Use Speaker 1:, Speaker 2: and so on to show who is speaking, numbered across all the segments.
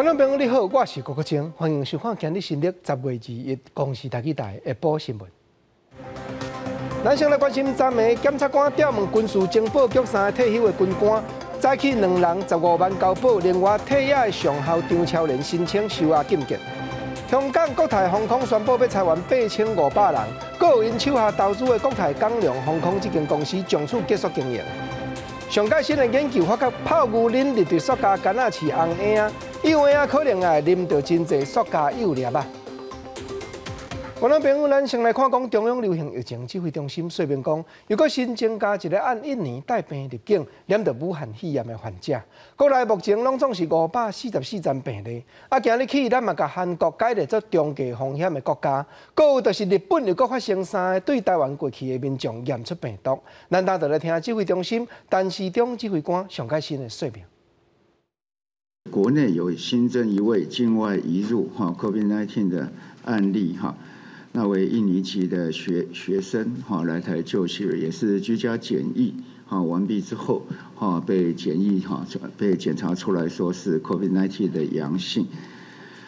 Speaker 1: 观众朋友你好，我是郭国清，欢迎收看今日新历10月2日公视台记台下晡新闻。咱先来关心昨暝检察官调问军事情报局3个退休的军官，早起2人15万交保，另外退役的上校张超莲申请收押禁见。香港国泰航空宣布要裁员8500人，还有因手下投资的国泰港龙航空这间公司从此结束经营。上届新的研究发觉，泡牛啉入对塑胶干仔饲红婴仔，幼婴仔可能会啉到真侪塑胶幼粒啊。观众朋友，咱先来看讲中央流行疫情指挥中心说明讲，又搁新增加一个按1年带病入境染到武汉肺炎的患者，国内目前拢总是544宗病例。啊，今日起咱嘛甲韩国改列做中低风险的国家，还有就是日本又搁发生3个对台湾过去的民众验出病毒。咱当就来听指挥中心陈时中指挥官上届新的说明。
Speaker 2: 国内有新增1位境外移入COVID-19 的案例那为印尼籍的学生来台就学，也是居家检疫完毕之后被被检查出来说是 COVID-19 的阳性。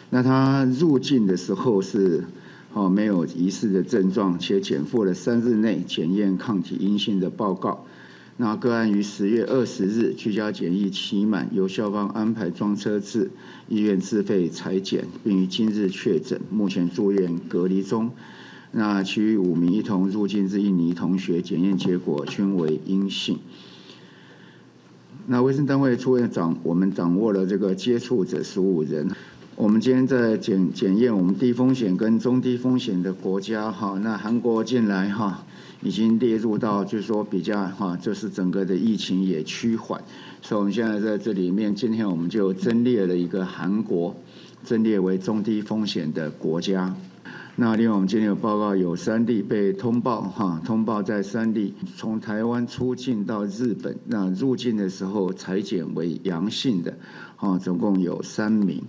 Speaker 2: 那他入境的时候是没有疑似的症状，且减负了3日内检验抗体阴性的报告。那个案于10月20日居家检疫期满，由校方安排装车至医院自费采检，并于今日确诊，目前住院隔离中。那其余5名一同入境之印尼同学检验结果均为阴性。那卫生单位初院长，我们掌握了这个接触者15人。我们今天在检验我们低风险跟中低风险的国家那韩国近来已经列入到就是说比较就是整个的疫情也趋缓，所以我们现在在这里面，今天我们就增列了一个韩国，增列为中低风险的国家。那另外我们今天有报告有3例被通报通报在3例从台湾出境到日本，那入境的时候采检为阳性的总共有3名。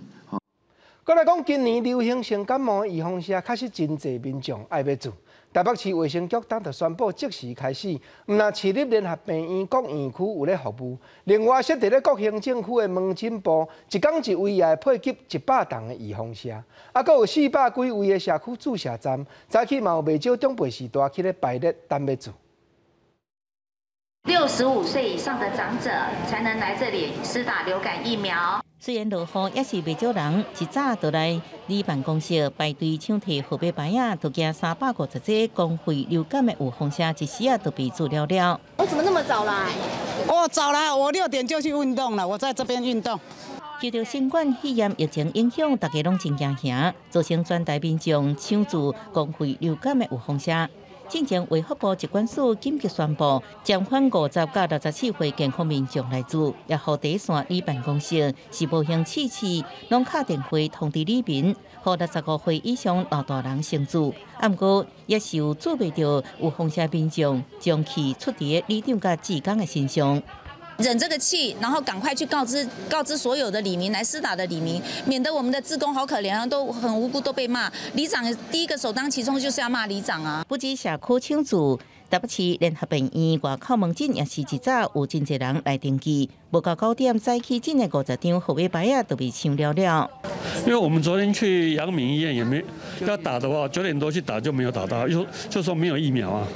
Speaker 1: 再来讲，今年流行性感冒的预防针确实真侪民众爱要做。台北市卫生局当就宣布即时开始，毋但市立联合病院各院区有咧服务，另外设伫咧各行政区的门诊部，一天一位也会配给100栋的预防针，啊，阁有400几位的社区注射站，早起嘛有袂少长辈时代去咧排列等要做。
Speaker 3: 65岁以上的长者才能来这里施打流感疫苗。
Speaker 4: 虽然落雨，也是袂少人一早就来你办公室排队抢摕号码牌啊，都惊350个公费流感的预防针一时啊都被做了了。
Speaker 5: 我怎么那么早来？
Speaker 6: 我早来，我6点就去运动了，我在这边运动。
Speaker 4: 受到新冠肺炎疫情影响，大家拢真惊吓，造成全台民众抢注公费流感的预防针。进前卫福部疾管署紧急宣布，将款50到64岁健康民众来做，也互第一线里办公室是无用次拢敲电话通知里面，互65岁以上老大人先做。啊，不过也是有做袂到预防针民众将其出伫里长甲职工的身上。
Speaker 7: 忍这个气，然后赶快去告知所有的里民来施打的里民，免得我们的志工好可怜啊，都很无辜都被骂。里长第一个首当其冲就是要骂里长啊！
Speaker 4: 不止社区抢注，台北市联合病院外口门诊也是一早有真侪人来登记，无到9点早起，真的50张号码牌啊都被抢了了。
Speaker 8: 因为我们昨天去阳明医院也没要打的话，9点多去打就没有打到，就说没有疫苗啊，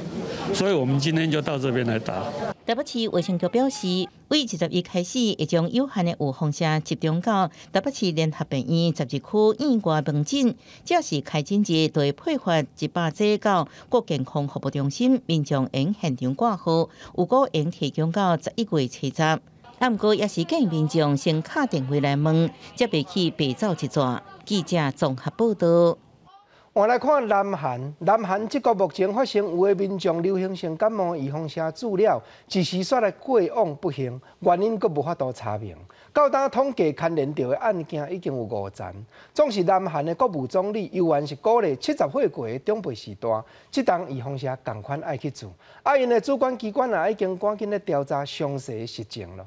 Speaker 8: 所以我们今天就到这边来打。
Speaker 4: 台北市卫生局表示，为21开始，会将有限的预防针集中到台北市联合病院12区院外门诊，这是开诊日就会配发100剂到国健康服务中心，民众用现场挂号，有个用提供到11月70。啊，不过也是建议民众先打电话来问，才袂去白走一逝。记者综合报道。
Speaker 1: 换来看南韩这个目前发生有的民众流行性感冒预防针资料，一时煞来过往不行，原因阁无法度查明。到当统计牵连到的案件已经有5件，总是南韩的国务总理犹原是鼓励70岁过的长辈时代，这档预防针同款爱去做。啊，因的主管机关也已经赶紧咧调查详细实情了。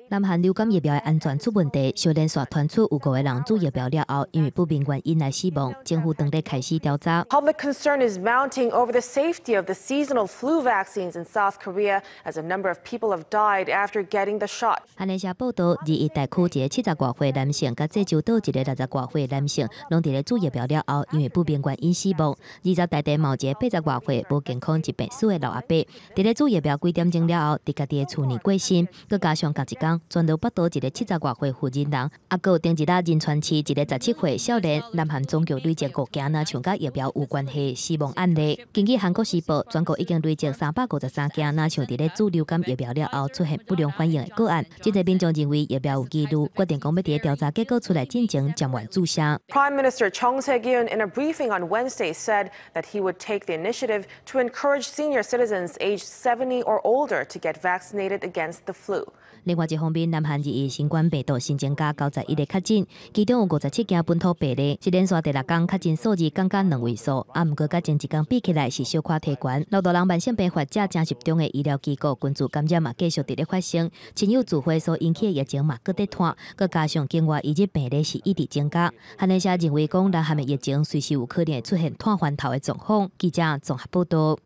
Speaker 5: 南韩流感疫苗的安全出问题，小连续传出有5个人注疫苗了后，因为不明原因来死亡，政府当日开始调查。
Speaker 9: Public concern is mounting over the safety of the seasonal flu vaccines in South Korea, as a number of people have died after getting the shot.
Speaker 5: 韩联社报道，21大区一个70多岁男性，甲济州岛一个60多岁男性，拢伫咧注疫苗了后，因为不明原因死亡。20大地某一个80多岁无健康疾病史的老阿伯，伫咧注疫苗几点钟了后，伫家己的厝内过身，佮加上隔一天。全罗北岛一个70多岁负责人，还有顶一日仁川市一个17岁少年，南韩总共累积5件像甲疫苗有关系死亡案例。根据韩国时报，全国已经累积353件像伫咧注流感疫苗了后出现不良反应的个案。真侪民众认为疫苗有记录，决定讲要伫调查结果出来进前暂缓注射。
Speaker 9: Prime Minister Chung Tae-gyun in a briefing on Wednesday said that he would take the initiative to encourage senior citizens aged 70 or older to get vaccinated against the flu.
Speaker 5: 另外一方面，南韩日新冠病毒新增加91个确诊，其中有57件本土病例，是连续第6天确诊数字降到2位数，不过甲前一天比起来是小可提悬。6多人慢性病患者正集中的医疗机构群组感染嘛继续伫咧发生，亲友聚会所引起的疫情嘛搁在拖，佮加上境外移入病例是一直增加。韩联社认为讲，南韩的疫情随时有可能会出现拖翻头的状况。记者综合报道。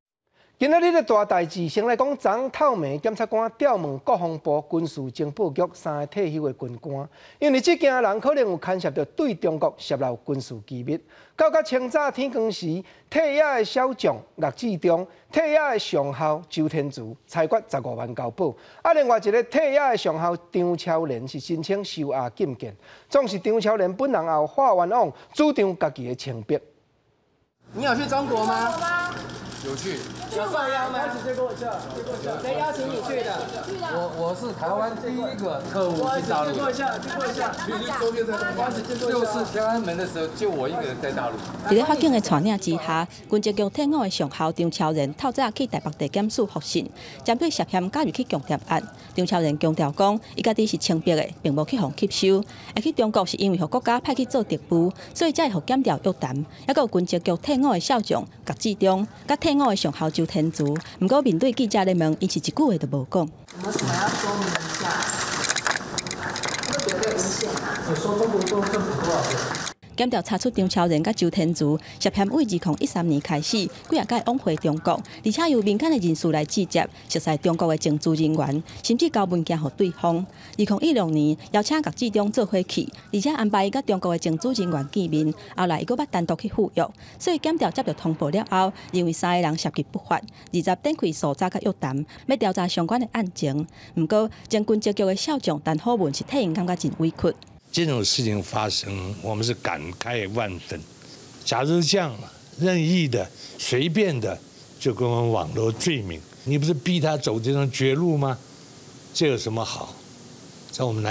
Speaker 1: 今仔日的大代志，先来讲昨透明检察官调问国防部军事情报局3个退休的军官，因为这件人可能有牵涉到对中国泄露军事机密。到清早天光时，退役的少将陆志忠、退役的上校周天柱裁决15万交保，另外一个退役的上校张超莲是申请收押禁见，总是张超莲本人也有化冤枉，主张家己的清白。
Speaker 10: 你有去中国吗？
Speaker 11: 有去。
Speaker 10: 受邀吗？接过一下。谁邀请你去的？
Speaker 11: 我是台湾第一个特务去大陆。
Speaker 10: 接过一下。
Speaker 11: 就是天安门的时候，就我一个人在大陆。
Speaker 7: 伫咧法警的传领之下，军职局退伍的上校张超仁透早去台北地检署复讯，针对涉嫌加入去强调案，张超仁强调讲，伊家己是清白的，并无去互吸收。而去中国是因为互国家派去做特务，所以才会互检调约谈。还有军职局退伍的少将郭志忠，甲退伍的上校周天柱，不过面对记者的问，伊是一句话都无讲。
Speaker 12: 有什么要说明一下？绝对无限啊！
Speaker 10: 你说中国政府多少钱？
Speaker 7: 检调查出张超仁甲周天柱涉嫌为2013年开始，几啊届往回中国，而且由民间的人士来直接熟悉中国的政治人员，甚至交文件给对方。2016年邀请郭志忠做伙去，而且安排伊甲中国的政治人员见面，后来伊阁捌单独去赴约，所以检调接到通报了后，认为3个人涉及不法，20展开搜查甲约谈，要调查相关的案情。不过，前军职局的少将陈浩文是替因感觉真委屈。
Speaker 13: 这种事情发生，我们是感慨万分。假如这样任意的、随便的就跟我们网络罪名，你不是逼他走这种绝路吗？这有什么好？在我们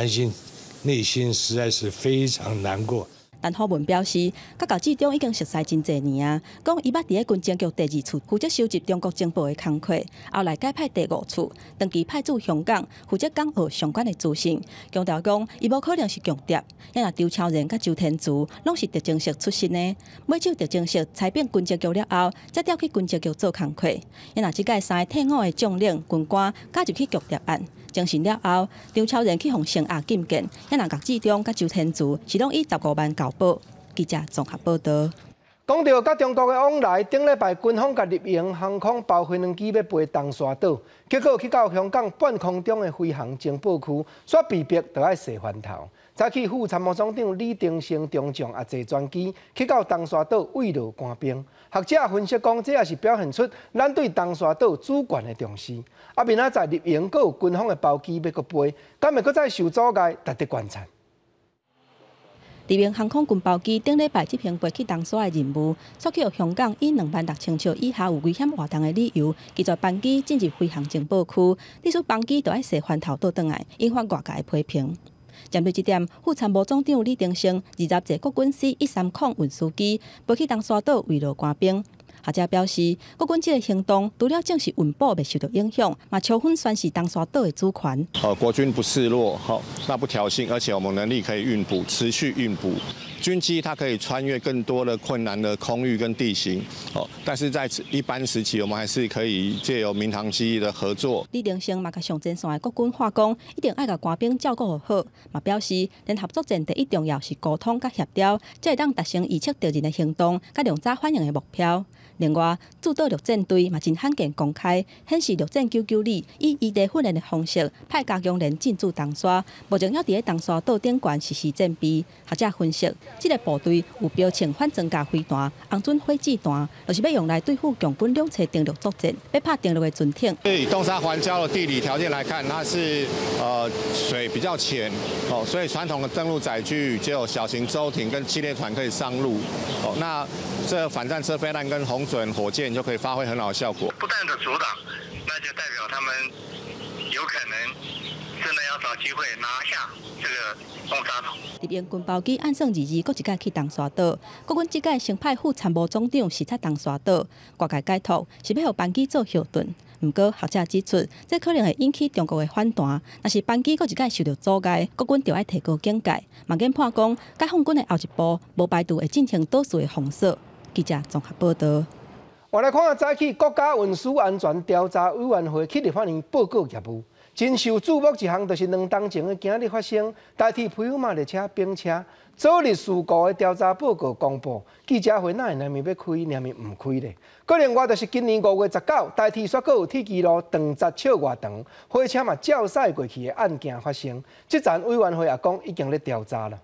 Speaker 13: 内心实在是非常难过。
Speaker 7: 陈浩文表示，甲郭志忠已经熟悉真侪年啊，讲伊捌伫咧军政局第2处负责收集中国情报的工课，后来改派第5处，长期派驻香港，负责港澳相关的资讯。强调讲，伊无可能是强谍，因为张超仁甲周天柱拢是特警室出身的，每手特警室裁变军政局了后，再调去军政局做工课。因为即届3个退伍的将领、军官加入去强谍案。精神了后，张超仁去互声押禁见，因为郭志忠甲周天柱是拢以15万交保。记者综合报道。
Speaker 1: 讲到甲中国的往来，顶礼拜军方甲立营航空包飞两机要飞东沙岛，结果去到香港半空中的飞航情报区，煞被逼就要洗翻头。早起副参谋总长李登升中将也坐专机去到东沙岛慰劳官兵。学者分析讲，这也是表现出咱对东沙岛主权的重视。明仔载立营，阁有军方的包机要阁飞，敢会阁再受阻碍，值得观察。
Speaker 7: 立营航空军包机顶礼拜执行飞去东沙的任务，促去香港以26000尺以下有危险活动的理由，拒绝班机进入飞行情报区，历史班机就要洗翻头倒转来，引发外界的批评。针对这点，副参谋总长李登升20坐国军C130运输机飞去东沙岛慰劳官兵。学者表示，国军这个行动除了证实运补未受到影响，嘛充分宣示东沙岛的主权。
Speaker 14: 国军不示弱，那不挑衅，而且我们能力可以运补，持续运补。军机它可以穿越更多的困难的空域跟地形，但是在一般时期，我们还是可以借由民航机的合作。李登辉嘛，甲上前线的国军话讲，一定爱甲官兵照顾好，嘛表示联合作战第一重要是沟通甲协调，才会当达成预测敌人的行动，甲量早反应的目标。另外，驻岛陆战队嘛真罕见公开显示，陆战992以异地训练的方式派加强连进驻东沙，目前要伫东沙岛顶悬实施战备。学者分析，这个部队有标称反增加飞弹、红准火箭弹，就是要用来对付共军两侧登陆作战，要拍登陆的船艇。以东沙环礁的地理条件来看，它是水比较浅，所以传统的登陆载具只有小型舟艇跟系列船可以上路。那这反战车飞弹跟红准火箭就可以发挥很好的效果。
Speaker 15: 不断的阻挡，那就代表他们有可能真的要找机会拿下这个东沙岛。
Speaker 7: 敌兵军包机按算22各一届去东沙岛，国军这届先派副参谋总长视察东沙岛，外界解读是要让班机做后盾。不过学者指出，这可能会引起中国的反弹。若是班机各一届受到阻碍，国军就要提高警戒。嘛研判讲，解放军的后一步无排除会进行多数的封锁。记者综合报道。
Speaker 1: 我来看下早起国家运输安全调查委员会去立法院报告业务。真受注目一项，就是2天前的今日发生代替普悠玛列车并车昨日事故的调查报告公布。记者会哪会难免要开，难免唔开咧？个另外就是今年5月19，代替煞阁有铁基路长闸笑外长，火车嘛照驶过去的案件发生。这站委员会也讲已经咧调查了。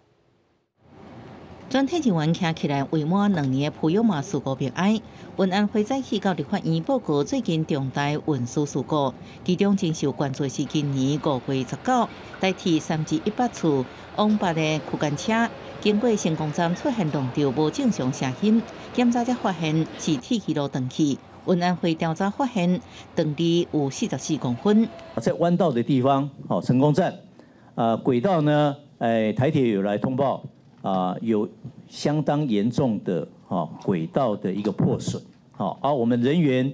Speaker 4: 全体人员站起来，未满2年的普悠玛事故悲哀。运安会早起到立法院报告最近重大运输事故，其中真受关注的是今年5月19，代替3至100次往北的区间车，经过成功站出现long条无正常声音，检查才发现是铁基路断去。运安会调查发现，长离有44公分。
Speaker 16: 在弯道的地方，成功站，轨道呢，台铁有来通报。有相当严重的轨道的一个破损，而我们人员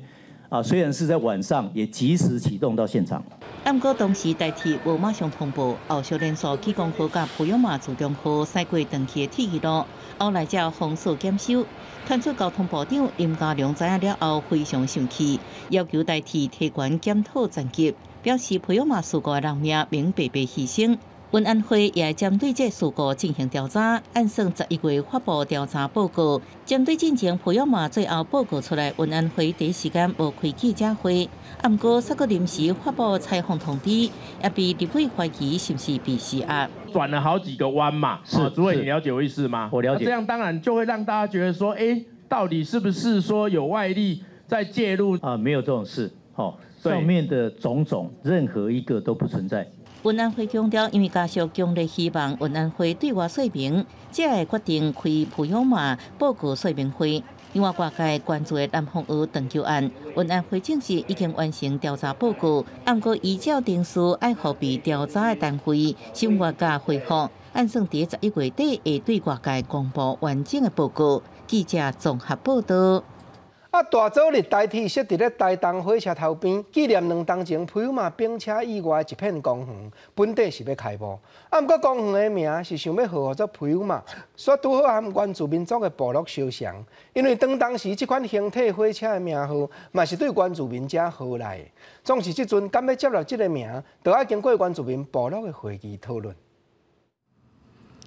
Speaker 16: 虽然是在晚上，也及时启动到现场。
Speaker 4: 不过当时代替无马上通报，后续连续起公河甲普悠玛自动河驶过长期的铁基路，后来才封锁检修。传出交通部长林佳龙知影了后非常生气，要求代替提悬检讨战绩，表示普悠玛事故的人命免白白牺牲。运安会也针对这事故进行调查，按算11月发布调查报告。针对进前普悠玛最后报告出来，运安会第一时间无开记者会，不过煞阁临时发布采访通知，也被立委怀疑是不是被施压。
Speaker 17: 转了好几个弯嘛，主委你了解我意思吗？
Speaker 16: 我了解。
Speaker 17: 这样当然就会让大家觉得说，到底是不是说有外力在介入？
Speaker 16: 没有这种事，上面的种种任何一个都不存在。
Speaker 4: 运安会强调，因为加速强烈希望运安会对外说明，才会决定开普悠玛报告说明会。另外，外界关注的南方澳断桥案，运安会证实已经完成调查报告，不过依照定数，爱互被调查的单位先外界回复，按算伫11月底会对外界公布完整的报告。记者综合报道。
Speaker 1: 大早日代替设伫咧台东火车头边，纪念2天前普悠玛并车意外一片公园，本地是要开幕。不过公园的名是想要号做普悠玛，却拄好和原住民族的部落相像。因为当时这款形体火车的名号，嘛是对原住民者号来的。总是这阵敢要接落这个名，就要经过原住民部落的会议讨论。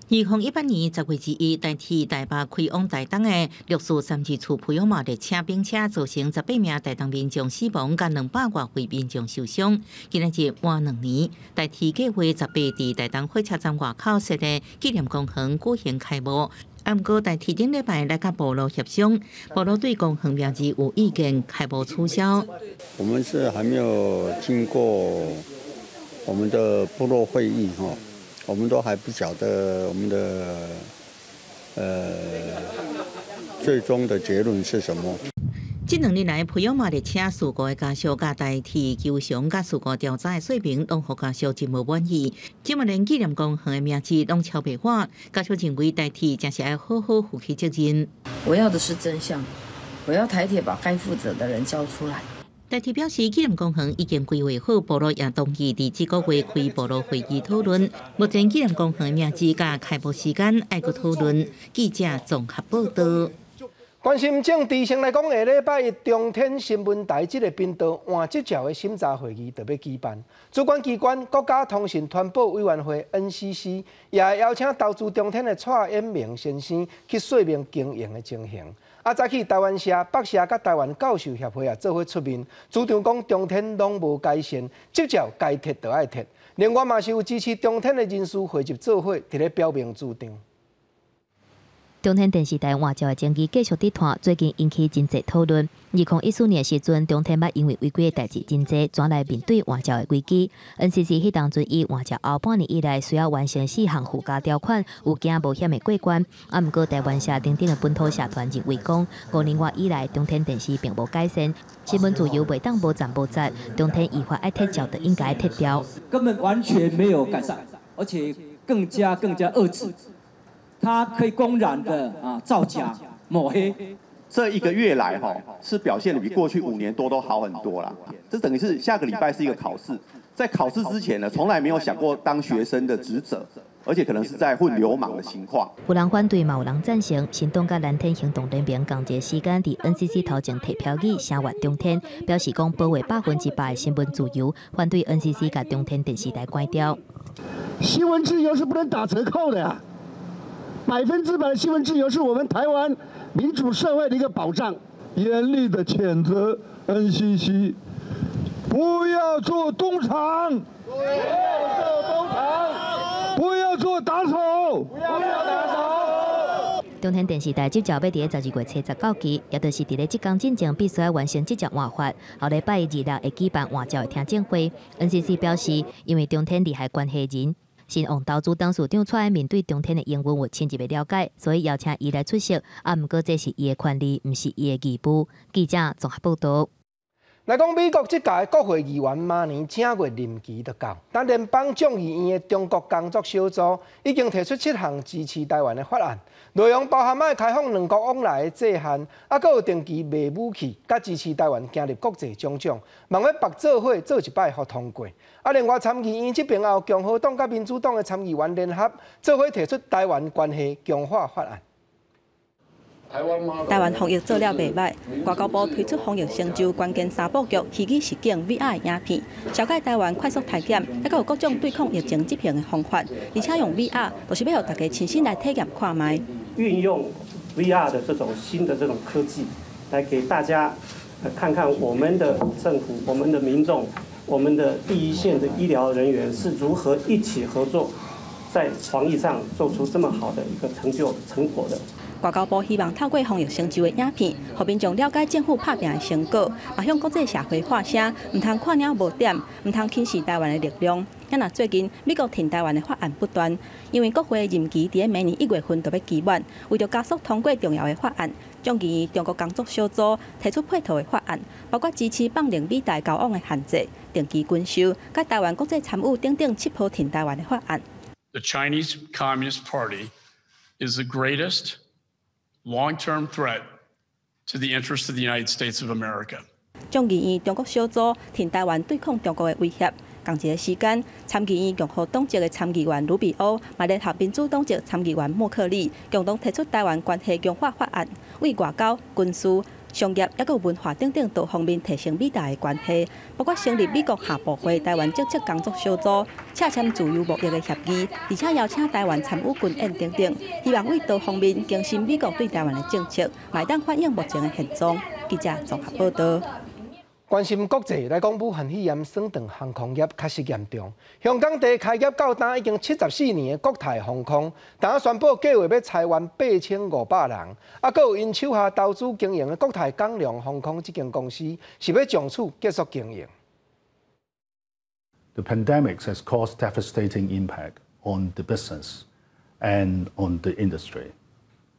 Speaker 4: 2018年10月1日，代替台北开往台东的643次普悠玛列车并车，造成18名台东民众死亡，甲200多位民众受伤。今日是满2年，代替计划18伫台东火车站外口设的纪念公园举行开幕。不过，代替顶礼拜来甲部落协商，部落对公园名字有意见，开幕取消。
Speaker 18: 我们是还没有经过我们的部落会议我们都还不晓得我们的最终的结论是什么。
Speaker 4: 这2年来，普悠玛列车事故的家属甲代替求偿甲事故调查的说明，拢互家属真无满意。今日连纪念公园的名字拢抄白话，家属认为代替真是要好好负起责任。
Speaker 19: 我要的是真相，我要台铁把该负责的人交出来。
Speaker 4: 台铁表示，纪念公园已经规划好部落也同意伫这个月开部落会议讨论。目前纪念公园名字甲开幕时间还佫讨论。记者综合报道。
Speaker 1: 关心政治，先来讲，下礼拜一中天新闻台这个频道换这条的审查会议就要举办。主管机关国家通讯传播委员会 NCC 也邀请投资中天的蔡衍明先生去说明经营的情形。早起台湾社、北社甲台湾教授协会做伙出面，主张讲中天拢无改善，执照该摕就爱摕。另外嘛是有支持中天的人士汇集做伙，伫咧表明主张。
Speaker 5: 中天电视台换照的争议继续伫拖，最近引起真侪讨论。2014年时阵，中天捌因为违规的代志真侪，转来面对换照的危机。NCC 迄当阵以换照后半年以来需要完成4项附加条款，有惊冒险的过关。毋过台湾社等等的本土社团认为讲，5年外以来，中天电视并无改善，新闻自由袂当无站无扎，中天依法爱撤照的应该撤掉。
Speaker 20: 根本完全没有改善，而且更加恶质。他可以公然的造假抹黑，
Speaker 21: 这1个月来是表现的比过去5年多都好很多啦。这等于是下个礼拜是一个考试，在考试之前呢，从来没有想过当学生的职责，而且可能是在混流氓的情况。
Speaker 5: 有人反对嘛，有人赞成。新党甲蓝天行动联盟同一时间伫 NCC 头前提票语声援中天，表示讲保卫100%的新闻自由，反对 NCC 甲中天电视台关掉。
Speaker 22: 新闻自由是不能打折扣的呀！100%的新闻自由是我们台湾民主社会的一个保障。严厉的谴责 NCC， 不要做东厂，不要做打手，不要打手。
Speaker 5: 中天电视台执照要伫12月初19期，也就是伫咧即工进前必须要完成执照换发。后礼拜2、6会举办换照的听证会。NCC 表示，因为中天利害关系人。新王投资董事长蔡面对中天的营运有深入的了解，所以邀请伊来出席。毋过这是伊的权利，毋是伊的义务。记者综合报道。
Speaker 1: 来讲美国这届国会议员明年正月任期就到，但联邦众议院的中国工作小组已经提出7项支持台湾的法案，内容包含开放两国往来的制限，还有定期卖武器，甲支持台湾加入国际种种，望要白做伙做一摆互通过。另外参议院这边也有共和党甲民主党的参议员联合做伙提出台湾关系强化法案。
Speaker 7: 台湾防疫做了袂歹，外交部推出防疫成就关键3部曲虚拟实境 VR 影片，小解台湾快速体检，还有各种对抗疫情疾病的方法，而且用 VR 就是要让大家亲身来体验看卖。
Speaker 23: 运用 VR 的这种新的这种科技，来给大家看看我们的政府、我们的民众、我们的第一线的医疗人员是如何一起合作，在防疫上做出这么好的一个成果的。
Speaker 7: 外交部希望透过防疫成就的影片，让民众了解政府拍拼的成果，也向国际社会发声，唔通看了无点，唔通轻视台湾的力量。若最近美国挺台湾的法案不断，因为国会任期伫明年1月份就要期满，为着加速通过重要的法案，众议院中国工作小组提出配套的法案，包括支持放零美台交往的限制、定期军售、甲台湾国际参与等等7部挺台湾的法案。
Speaker 24: The Chinese Communist Party is the greatest long-term threat to the interests of the United States of America.
Speaker 7: 众议院中国小组挺台湾对抗中国的威胁。同一个时间，参议院共和党籍的参议员卢比欧，嘛联合民主党籍参议员默克里，共同提出台湾关系强化法案，为外交、军事、商业，还有文化等等多方面提升美台的关系，包括成立美国下部会台湾政策工作小组，洽签自由贸易的协议，而且邀请台湾参与军演等等，希望为多方面更新美国对台湾的政策，卖当反映目前的现状。记者综合报道。
Speaker 1: 关心国际来讲，武汉肺炎升长航空业确实严重。香港地开业到今已经74年的国泰航空，但宣布计划要裁员8500人，还有因手下投资经营的国泰港龙航空这间公司是要从此结束经营。
Speaker 25: The pandemic has caused devastating impact on the business and on the industry.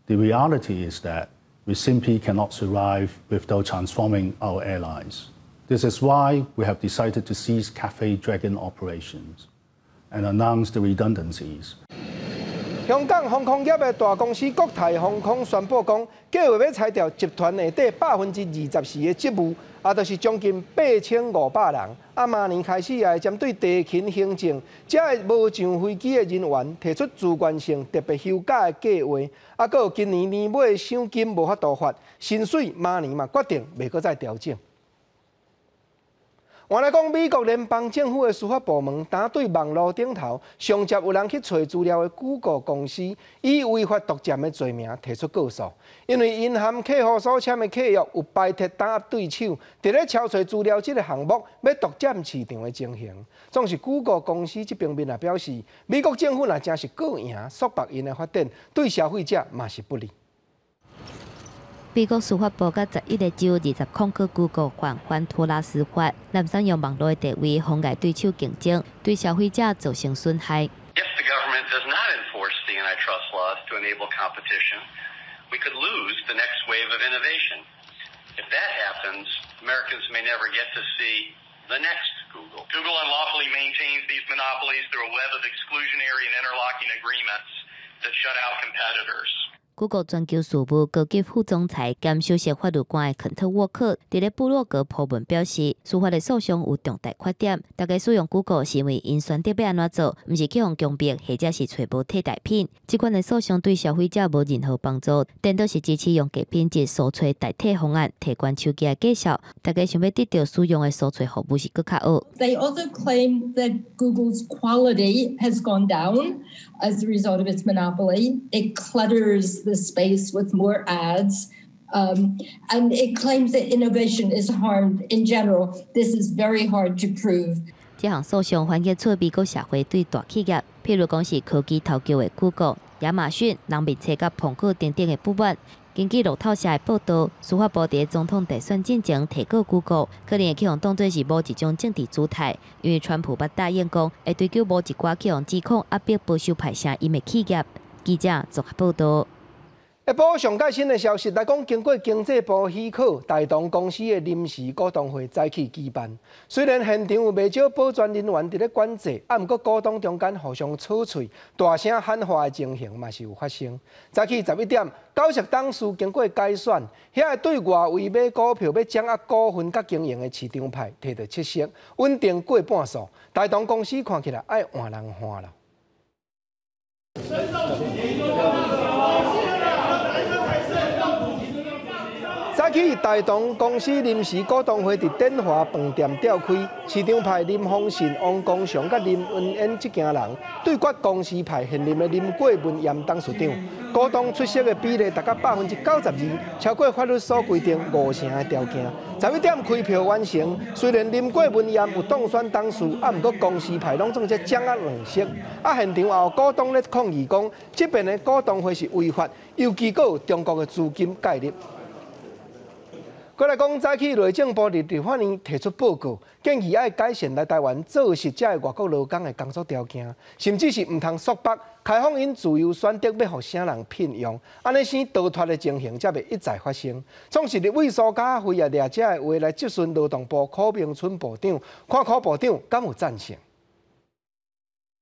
Speaker 25: The reality is that we simply cannot survive without transforming our airlines. This is why we have decided to cease Cathay Dragon operations and announce the redundancies.
Speaker 1: 香港航空业的大公司国泰航空宣布讲，计划要裁掉集团内底24%的职务，就是将近8500人。明年开始也会针对地勤行政，这无上飞机的人员提出自愿性特别休假的计划。还有今年年尾赏金无法度发，薪水明年嘛决定袂阁再调整。换来讲，美国联邦政府的司法部门打对网络顶头上接有人去找资料的 Google 公司，以违法独占的罪名提出告诉，因为因和客户所签的契约有摆脱打压对手，伫咧敲找资料这个项目要独占市场的情形。总是 Google 公司这边面也表示，美国政府若真是告赢，束缚因的发展，对消费者嘛是不利。
Speaker 5: 美国司法部甲11个州20控告 Google 反托拉斯法，滥使用网络的地位妨碍对手竞争，对消费者造成损害。
Speaker 2: If the government does not enforce the antitrust laws to enable competition, we could lose the next wave of innovation. If that happens, Americans may never get to see the next Google. Google unlawfully maintains these monopolies through a web of exclusionary and interlocking agreements that shut out competitors.
Speaker 5: Google 全球事务高级副总裁兼首席法律官的肯特沃克伫咧部落格铺文表示，司法的诉讼有重大缺点，大家使用 Google 是因为因选择要安怎做，毋是去用强迫，或者是找无替代品。这款的诉讼对消费者无任何帮助，颠倒是支持用假品质搜寻代替方案，提悬手机的价效。大家想要得到使用的搜寻服务是更较恶。
Speaker 3: They also claim that Google's quality has gone down as a result of its monopoly. It clutters the space with more ads, and it claims that innovation is harmed in general. This is very hard to prove.
Speaker 5: 这项诉讼反映出美国社会对大企业，譬如讲是科技头家的 Google、亚马逊、人民车甲苹果等等的不满。根据路透社的报道，司法部伫总统大选进前提告 Google， 可能会去用当作是某一种政治姿态，因为川普捌答应讲会追究某一寡去用指控压迫保守派声音的企业。记者综合报道。
Speaker 1: 一波上最新的消息来讲，经过经济部许可，台东公司的临时股东会早起举办。虽然现场有不少保全人员伫咧管制，不过股东中间互相吵嘴、大声喊话的情形嘛是有发生。早起11点，九石董事经过改选，遐个对外围买股票、要掌握股份甲经营的市场派摕到7成，稳定过半数。台东公司看起来爱换人换了。早起台东公司临时股东会伫典华饭店召开，市场派林丰信、王光祥甲林文燕这家人对决公司派现任的林过文严董事长。股东出席的比例达到92%，超过法律所规定5成的条件。11点开票完成，虽然林过文严有当选董事，不过公司派拢总只掌握2席。现场也有股东咧抗议讲，这边的股东会是违法，尤其阁有中国的资金介入。过来讲，早起内政部伫法院提出报告，建议要改善来台湾做实者的外国劳工的工作条件，甚至是唔通束缚，开放因自由选择要互啥人聘用，安尼先逃脱的情形才袂一再发生。总是立委苏家辉也掠这的话来质询劳动部柯明春部长，看柯部长敢有赞成？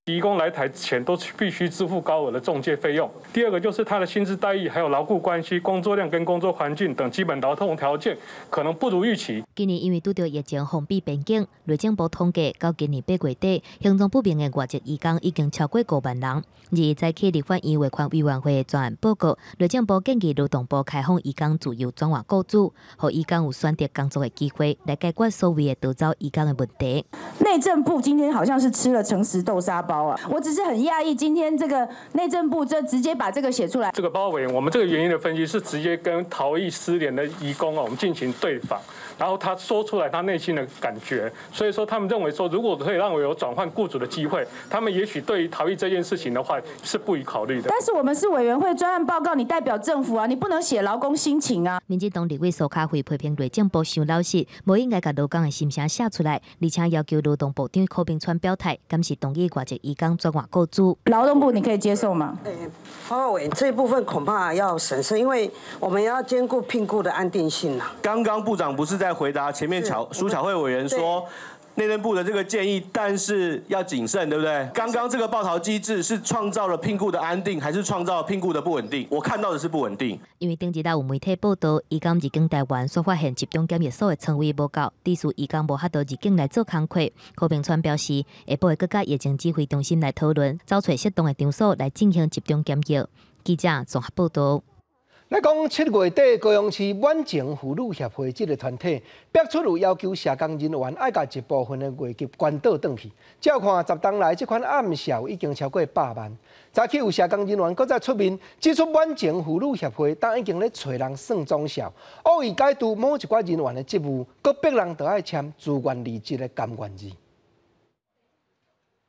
Speaker 6: 移工来台前都必须支付高额的仲介费用。第二个就是他的薪资待遇、还有劳雇关系、工作量跟工作环境等基本劳动条件可能不如预期。
Speaker 5: 今年因为拄到疫情封闭边境，内政部统计到今年8月底，行踪不明的外籍移工已经超过5万人。而在去立法院卫权委员会的专案报告，内政部建议劳动部开放移工自由转换雇主，让移工有选择工作的机会，来解决所谓的逃走移工的问题。
Speaker 8: 内政部今天好像是吃了诚实豆沙包。我只是很讶异，今天这个内政部就直接把这个写出来。
Speaker 6: 这个包委员，我们这个原因的分析是直接跟逃逸失联的移工我们进行对访，然后他说出来他内心的感觉，所以说他们认为说，如果可以让我有转换雇主的机会，他们也许对于逃逸这件事情的话是不予考虑的。
Speaker 8: 但是我们是委员会专案报告，你代表政府啊，你不能写劳工心情啊。
Speaker 5: 民进党立委苏卡辉批评内政部伤老实，无应该把劳工的心声写出来，而且要求劳动部长柯明川表态，敢是同意外籍移工转换雇主。
Speaker 8: 劳动部你可以接受吗？
Speaker 9: 花委这一部分恐怕要审慎，因为我们要兼顾聘雇的安定性啊。
Speaker 26: 刚刚部长不是在回答前面苏巧慧委员说，
Speaker 10: 内政部的这个建议，但是要谨慎，对不对？刚刚这个报逃机制是创造了聘雇的安定，还是创造了聘雇的不稳定？我看到的是不稳定。
Speaker 5: 因为顶一日有媒体报道，移工入境台湾所发现集中检疫所的床位无够，致使移工无法度入境来做工课。柯秉川表示，下晡会搁甲疫情指挥中心来讨论，找找适当的场所来进行集中检疫。记者综合报道。
Speaker 1: 来讲7月底，高雄市远景妇女协会这个团体逼出有要求社工人员爱甲一部分的月给关岛转去。照看10档来，这款暗销已经超过100万。早起有社工人员搁再出面指出，远景妇女协会当已经咧找人算总销，恶意解除某一寡人员的职务，搁逼人就要签自愿离职的甘愿字。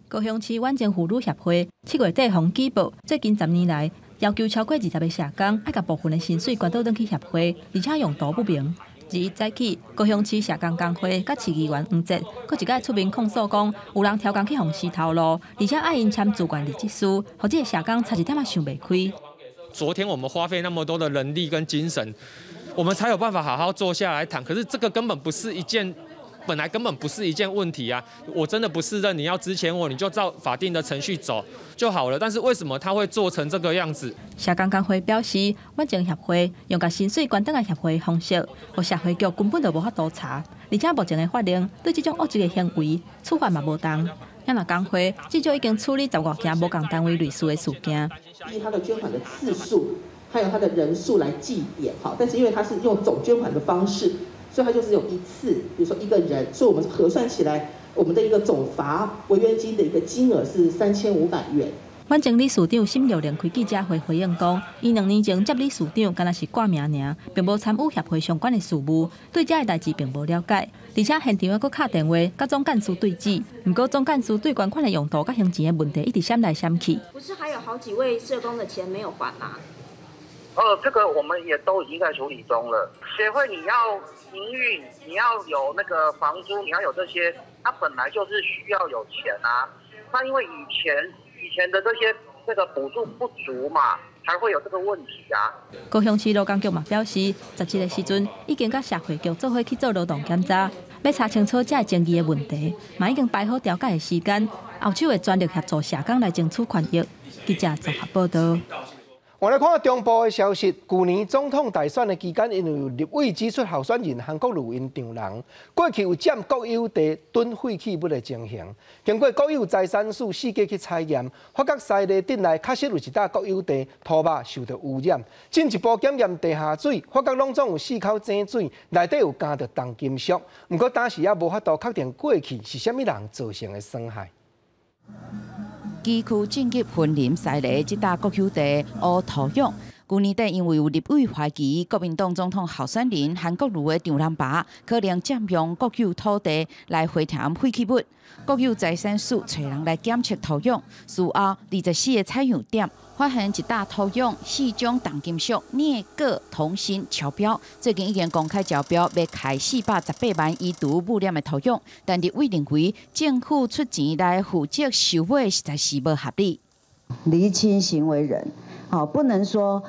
Speaker 7: 高雄市远景妇女协会7月底向举报，最近10年来，要求超过20个社工爱甲部分的薪水关岛转去协会，而且用途不明。自一早起，高雄市社工工会甲市议员黄哲，搁一概出面控诉讲，有人挑工去红丝头路，而且爱因签自愿离职书，或者社工差一点仔想袂开。
Speaker 11: 昨天我们花费那么多的人力跟精神，我们才有办法好好坐下来谈。可是这个根本不是一件。本来根本不是一件问题啊！我真的不是认你要资遣我，你就照法定的程序走就好了。但是为什么他会做成这个样子？
Speaker 7: 社工工会表示，远景协会用甲薪水关灯的协会方式，和社会局根本就无法度查，而且目前的法令对这种恶质的行为处罚嘛无当。咱若工会至少已经处理10多件无共单位类似的事件。
Speaker 12: 依他的捐款的次数，还有他的人数来计点，好，但是因为他是用总捐款的方式。所以它就是有一次，比如说一个人，所以我们核算起来，我们的一个总罚违约金的一个金额是3500元。
Speaker 7: 远景理事长沈玉玲开记者会回应讲，伊2年前接理事长，敢若是挂名尔，并无参与协会相关的事务，对这个代志并无了解，而且现场还佫敲电话甲总干事对质。不过总干事对捐款的用途甲行钱的问题一直闪来闪去。
Speaker 13: 不是还有好几位社工的钱没有还吗？
Speaker 15: 这个我们也都已经在处理中了。协会你要营运，你要有那个房租，你要有这些，它本来就是需要有钱啊。那因为以前的这个补助不足嘛，才会有这个问题啊。
Speaker 7: 高雄市劳工局嘛表示，17个时阵已经甲社会局做伙去做劳动检查，要查清楚这争议的问题，嘛已经排好调解的时间，后手会全力协助社工来争取权益。记者综合报道。
Speaker 1: 我来看中部的消息，去年总统大选的期间，因为有立委指出候选人韩国瑜因丈人过去有占国有地囤废弃物的情形。经过国有财产署4家去采验，发觉西堤顶内确实有一笪国有地土壤受到污染。进一步检验地下水，发觉拢总有4口井水，内底有加着重金属。不过当时也无法度确定过去是虾米人造成的损害。
Speaker 14: 基区进入森林西堤这笪国有地乌土壤，去年底因为有立委怀疑国民党总统候选人韩国瑜的丈人爸可能占用国有土地来回填废弃物，国有财产署找人来检测土壤，事后24个采样点发现一笪土壤4种重金属镍、铬、铜、锌超标，最近已经公开招标要开418万以毒污染的土壤，但立委认为政府出钱来负责收尾实在是不合理。
Speaker 26: 厘清行为人，好，不能说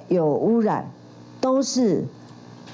Speaker 26: 有污染，都是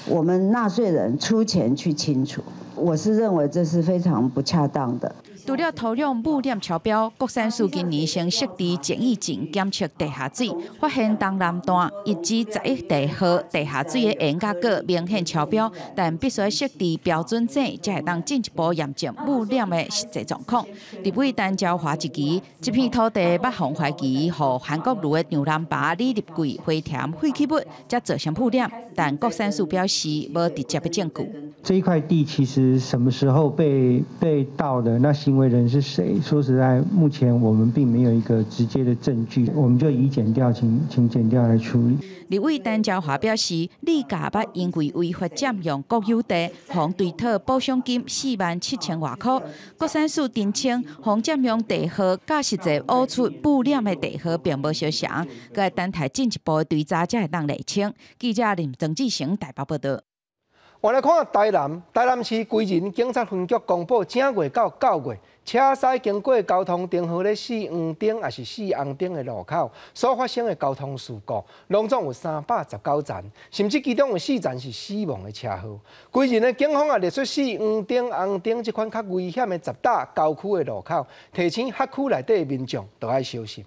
Speaker 26: 我们纳税人出钱去清除。我是认为这是非常不恰当的。
Speaker 14: 除了土壤污染超标，国产署今年先设置简易井检测地下水，发现东南段一至11地号地下水的盐甲铬明显超标，但必须设置标准井，才会当进一步验证污染的实际状况。立委陈昭华一期，这片土地捌红怀疑，和韩国瑜的丈人爸李立贵回填废弃物，才造成污染，但国产署表示无直接的证据。
Speaker 27: 这一块地其实什么时候被盗的？那行为人是谁？说实在，目前我们并没有一个直接的证据，我们就以检调请检调来处理。
Speaker 14: 立委陈昭华表示，李家捌因为违法占用国有地，向对讨补偿金47000多块。国产署澄清，向占用地号甲实际污出污染的地号并无相像，该等待进一步的追查才会当厘清。记者林曾志成台北报道。
Speaker 1: 我来看台南市归仁警察分局公布，正月到9月车驶经过交通灯号咧4黄灯也是4红灯的路口所发生的交通事故，拢总有319站，甚至其中有4站是死亡的车祸。规日呢，警方也列出4黄灯、红灯这款较危险的10大郊区的路口，提醒辖区内底的民众都要小心。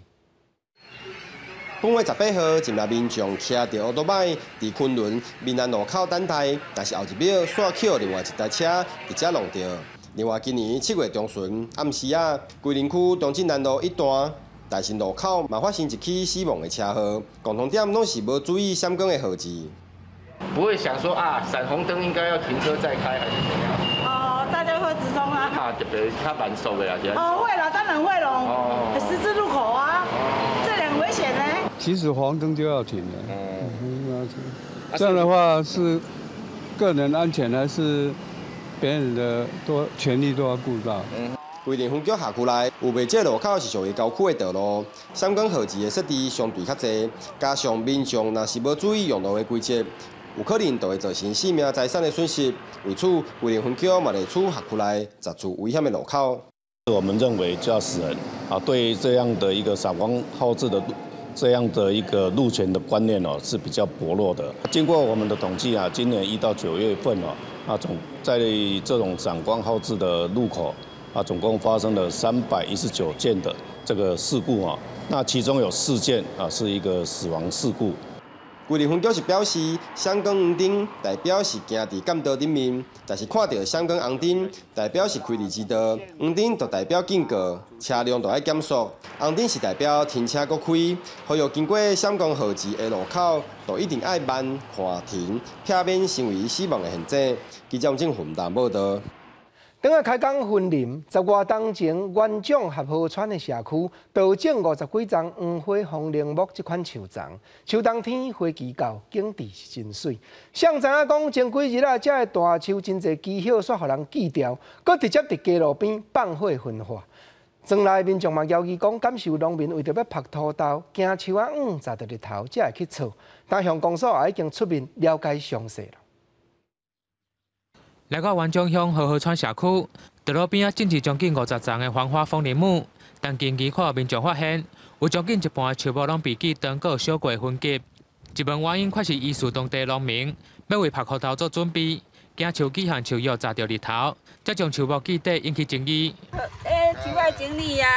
Speaker 4: 本月18号，一名民众骑着奥多迈伫昆仑闽南路口等待，但是后一秒煞扣另外一台车直接弄掉。另外，今年7月中旬暗时啊，桂林区东进南路一段大新路口嘛发生一起死亡的车祸，共同点拢是无注意闪光的号志。
Speaker 16: 不会想说啊，闪红灯应该要停车再开还是怎样？
Speaker 17: 哦，大家会直冲啊。
Speaker 16: 啊，特别较慢速的啦，是。
Speaker 17: 哦，会啦，当然会咯。哦。十字路口啊，这两危险呢。
Speaker 22: 其实黄灯就要停了，这样的话是个人安全还是别人的权利都要顾到。
Speaker 4: 桂林分局辖区内有袂少路口是属于郊区的道路，闪光号志的设置相对较侪，加上民众若是无注意用路的规则，有可能就会造成性命财产的损失。为此，桂林分局嘛列出辖区内10处危险的路口。
Speaker 18: 我们认为驾驶人对这样的一个闪光号志的。 这样的一个路权的观念是比较薄弱的。经过我们的统计今年1到9月份总在这种闪光号志的路口总共发生了319件的这个事故那其中有4件是一个死亡事故。
Speaker 4: 桂林分局是表示，闪光黄灯代表是行伫干道顶面，但是看到闪光红灯代表是开离之道，黄灯就代表警告，车辆就要减速，红灯是代表停车搁开，所有经过闪光号志的路口，就一定要慢看停，避免成为死亡的陷阱。记者郑混淡报道。
Speaker 1: 等下开工分林，10外冬前，元长合河川的社区倒种50几丛黄花风铃木这款树丛。秋冬天花期到，景致是真水。谁知影讲前几日这个大树真侪枝叶煞互人锯掉，搁直接伫街路边放火焚化。庄内民众嘛要求讲，感受农民为着要曝土豆，惊树砸到日头，才会去扫。但乡公所也已经出面了解详细了。
Speaker 11: 来到元长乡河川社区，道路边种植将近50丛的黄花风铃木，但近期看民众发现，有将近一半的树木拢被锯断，搁小过分级。一问原因，确实依据当地农民要为曝土豆做准备，惊树枝和树叶砸到日头，才将树木锯短，引起争议。
Speaker 19: 树要整理啊，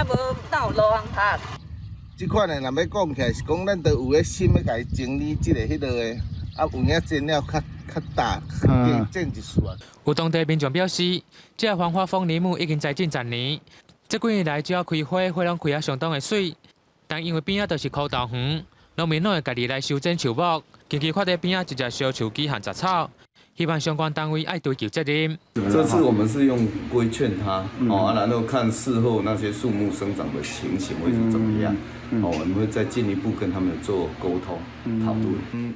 Speaker 19: 无哪有路通拍。
Speaker 20: 这款的，若要讲起来是讲，咱都有个心要甲伊整理这个迄落的，有影剪了较大，种一树啊。
Speaker 11: 有当地民众表示，这个黄花风铃木已经栽种10年，这几年来只要开花，花拢开相当的水，但因为边都是枯豆园，农民拢会家己来修剪树木，近期看到边一只小树枝和杂草，希望相关单位爱追究责任。
Speaker 21: 这次我们是用规劝他，然后看事后那些树木生长的情形会是怎么样，我们会再进一步跟他们做沟通讨论。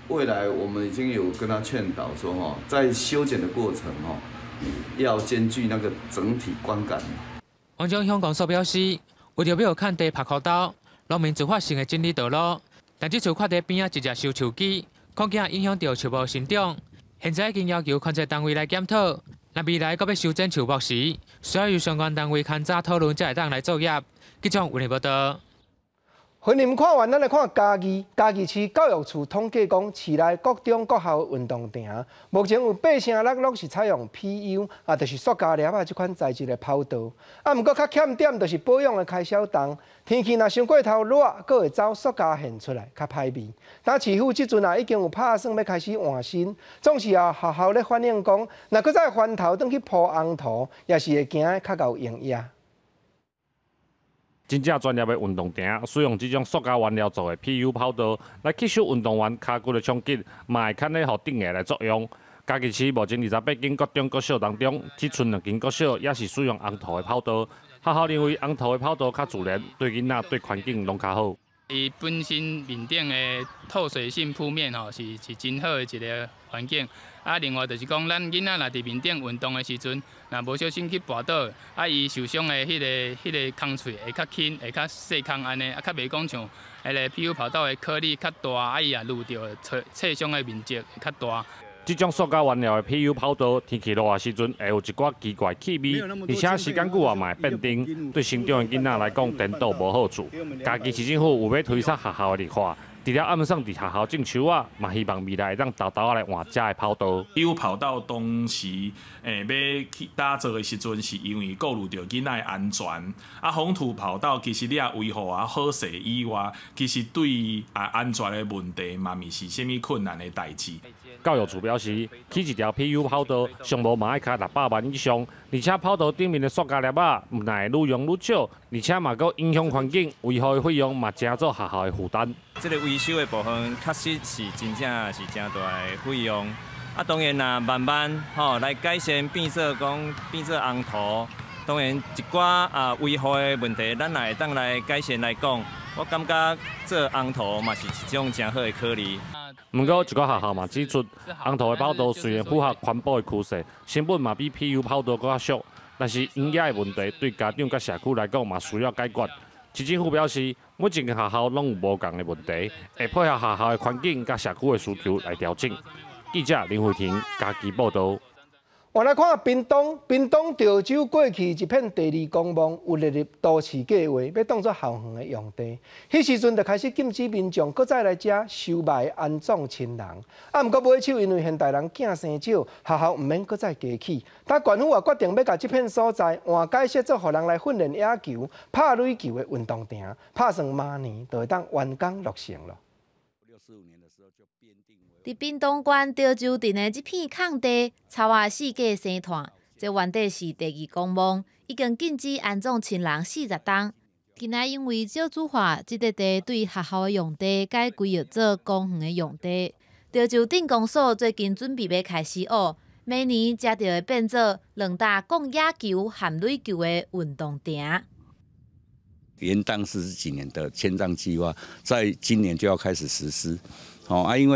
Speaker 21: 未来我们已经有跟他劝导说，在修剪的过程，要兼具那个整体观感。
Speaker 11: 元长乡公所表示，为着要看地曝土豆，农民自发性的整理道路，但这次看到边一只小树枝，恐惊影响到树木生长。现在已经要求关节单位来检讨，若未来搁要修剪树木时，需要由相关单位勘查讨论，才会当来作业。记者为你报道。
Speaker 1: 分林看完，咱来看嘉义。嘉义市教育处统计讲，市内各中各校运动场目前有8%是采用 PU， 就是塑胶粒这款材质的跑道。不过较欠点就是保养的开销重，天气若伤过头热，佫会走塑胶现出来，较歹味。但市府即阵已经有打算要开始换新，总是学校咧反映讲，若佫再翻头转去铺红土，也是会行较够营业。
Speaker 28: 真正专业的运动场，使用这种塑胶原料做的 PU 跑道来吸收运动员骹骨的冲击，嘛会看咧互顶下来作用。嘉义市目前28间国中国小当中，只剩2间国小也是使用红土的跑道。学校认为红土的跑道较自然，对囡仔对环境拢较好。
Speaker 29: 伊本身面顶的透水性铺面是真好的一个环境。另外就是讲，咱囡仔若伫面顶运动的时阵，若无小心去跌倒，伊受伤的迄个空脆会较轻，会较细空安尼，较袂讲像迄个 PU 跑道的颗粒较大，伊也愈着挫伤的面积会较大。
Speaker 28: 这种塑胶原料的 PU 泡刀，天气热的时阵会有一寡奇怪气味，而且时间久啊嘛会变丁，对成长的囡仔来讲，颠倒无好处。家己市政府有要推出学校的绿化，除了暗送伫学校种树啊，嘛希望未来会当豆豆来换遮的泡刀。
Speaker 2: PU 泡刀当时要去打造的时阵，是因为顾虑到囡仔的安全。啊，风土泡刀其实你也维护啊好势以外，其实对安全的问题嘛，咪是虾米困难的代志。
Speaker 28: 教育处表示，起一条 PU 泡刀，上无嘛爱卡600万以上，而且泡刀顶面的塑胶粒仔，唔但会愈用愈少，而且嘛阁影响环境，维护的费用嘛加做学校的负担。
Speaker 3: 这个维修的部分，确实是真正是真大的费用。啊，当然啦，慢慢来改善，变做红土。当然一寡维护的问题，咱也会当来改善来讲。我感觉做红土嘛是一种真好的考虑。
Speaker 28: 不过，一个学校嘛指出，红土的泡刀虽然符合环保的趋势，成本嘛比 PU 泡刀更俗，但是营养的问题对家长甲社区来讲嘛需要解决。市政府表示，每一间学校拢有无同的问题，会配合学校的环境甲社区的需求来调整。记者林慧婷家己报道。
Speaker 1: 我来看屏东潮州过去一片第二公墓，有列入都市计划，要当作校园的用地。迄时阵就开始禁止民众搁再来遮收埋安葬亲人。啊，毋过买手因为现代人囝生少，学校毋免搁再加起。但县府也决定要甲这片所在换改设做互人来训练野球、拍垒球的运动场，拍算明年就会当完工落成了。
Speaker 5: 伫屏东县潮州镇的这片空地，草啊四界生团，这原底是第二公墓，已经禁止安葬亲人40栋。今仔因为少子化，这块地对学校的用地改规划做公园的用地。潮州镇公所最近准备要开始学，明年才就会变做2大共野球、含垒球的运动场。
Speaker 6: 延宕40几年的迁葬计划，在今年就要开始实施。因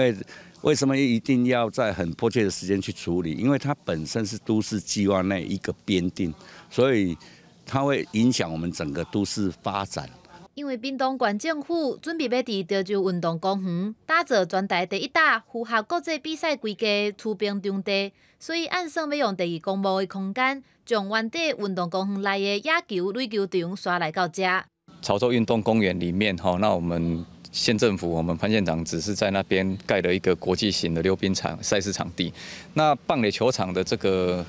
Speaker 6: 为什么一定要在很迫切的时间去处理？因为它本身是都市计划内一个编定，所以它会影响我们整个都市发展。
Speaker 5: 因为屏东县政府准备要伫潮州运动公园打造全台第1大符合国际比赛规格出兵场地，所以按算要用第二公墓的空间，将原地运动公园内的野球、垒球场刷来到这。
Speaker 3: 潮州运动公园里面，那我们县政府，我们潘县长只是在那边盖了一个国际型的溜冰场赛事场地。那棒垒球场的这个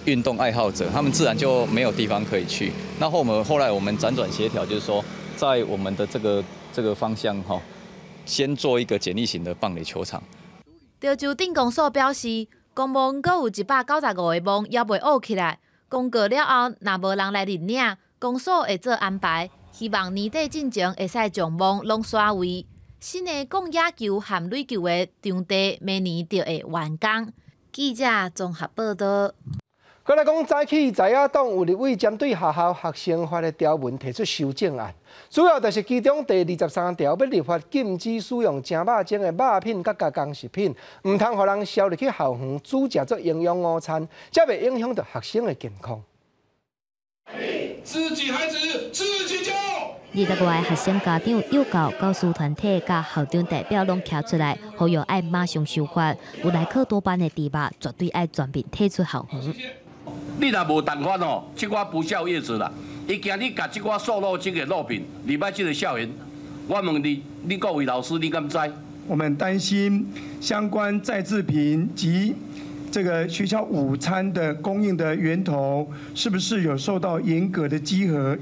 Speaker 3: 运动爱好者，他们自然就没有地方可以去。那后来我们辗转协调，就是说，在我们的这个方向先做一个简易型的棒垒球场。
Speaker 5: 潮州镇公所表示，公墓阁有195个墓还未挖起来，公告了后，若无人来认领，公所会做安排。希望年底进前会使将墓拢刷位，新的共野球含垒球的场地明年就会完工。记者综合报道。
Speaker 1: 再来讲，早起在野党有立委针对学校学生法的条文提出修正案，主要就是其中第23条要立法禁止使用正肉精的肉品甲加工食品，唔通互人烧入去校园煮食做营养午餐，才袂影响到学生的健康。
Speaker 8: 自己孩子自己教。
Speaker 5: 25个学生家长、幼教、教师团体甲校长代表拢站出来，呼吁爱马上修法，有来课多班的猪肉绝对爱全面退出校园。
Speaker 9: 你若无办法这寡不孝业者啦，伊今日甲这寡瘦肉精的肉品入来这个校园，我问你各位老师，你敢知？
Speaker 10: 我们担心相关再制品及这个学校午餐的供应的源头是不是有受到严格的稽核？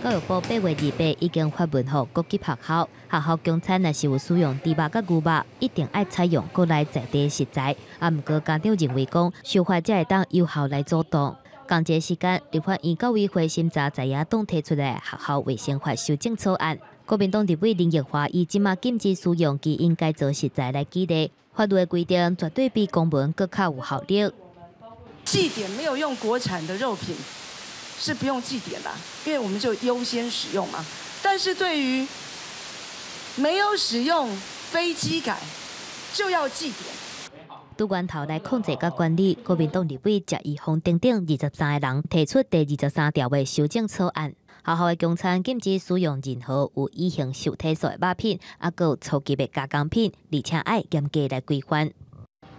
Speaker 5: 教育部8月28已经发文给各级学校，学校供餐若是有使用猪肉甲牛肉，一定爱采用国内在地食材。毋过家长认为讲，修法才会当有效来阻挡。同一时间，立法院教委会审查在野党提出的学校卫生法修正草案，国民党立委林奕华以即马禁止使用基因改造食材来激励。法律的规定绝对比公文更较有效力。
Speaker 17: 祭典没有用国产的肉品是不用祭典的，因为我们就优先使用嘛。但是对于没有使用非基改，就要祭典。
Speaker 5: 拄源头来控制甲管理，国民党立委石一峰等等23个人提出第23条的修正草案。学校的供餐禁止使用任何有乙型受体素的肉品，还有有初级的加工品，而且爱严格来规范。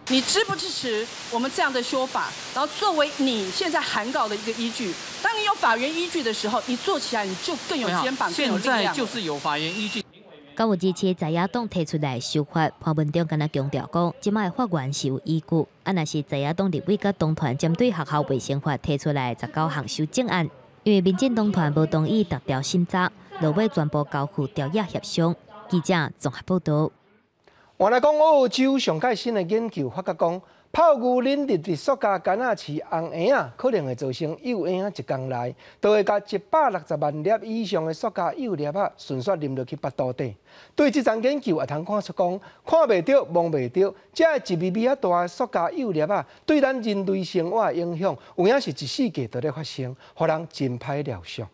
Speaker 17: 你支不支持我们这样的说法？然后作为你现在函告的一个依据，当你有法源依据的时候，你做起来你就更有肩膀、更有力量。
Speaker 7: 现在就是有法源依据。
Speaker 5: 高有支持在野党提出来修法，潘文忠敢若强调讲，即卖法院是有依据。啊，若是在野党立委甲党团针对学校卫生法提出来19项修正案，因为民进党团无同意逐条审查，落尾全部交付调野协商。记者综合报道。
Speaker 1: 原来讲澳洲上届新的研究发觉讲，泡牛奶入的塑胶干仔饲红婴仔，可能会造成幼婴仔一天内都会甲160万粒以上的塑胶幼粒仔顺续淋落去腹肚底。对这项研究也通看出讲，看袂到、摸袂到，这一微微啊大的塑胶幼粒仔对咱人类生活的影响，有影是一世纪都在发生，互人真歹料想。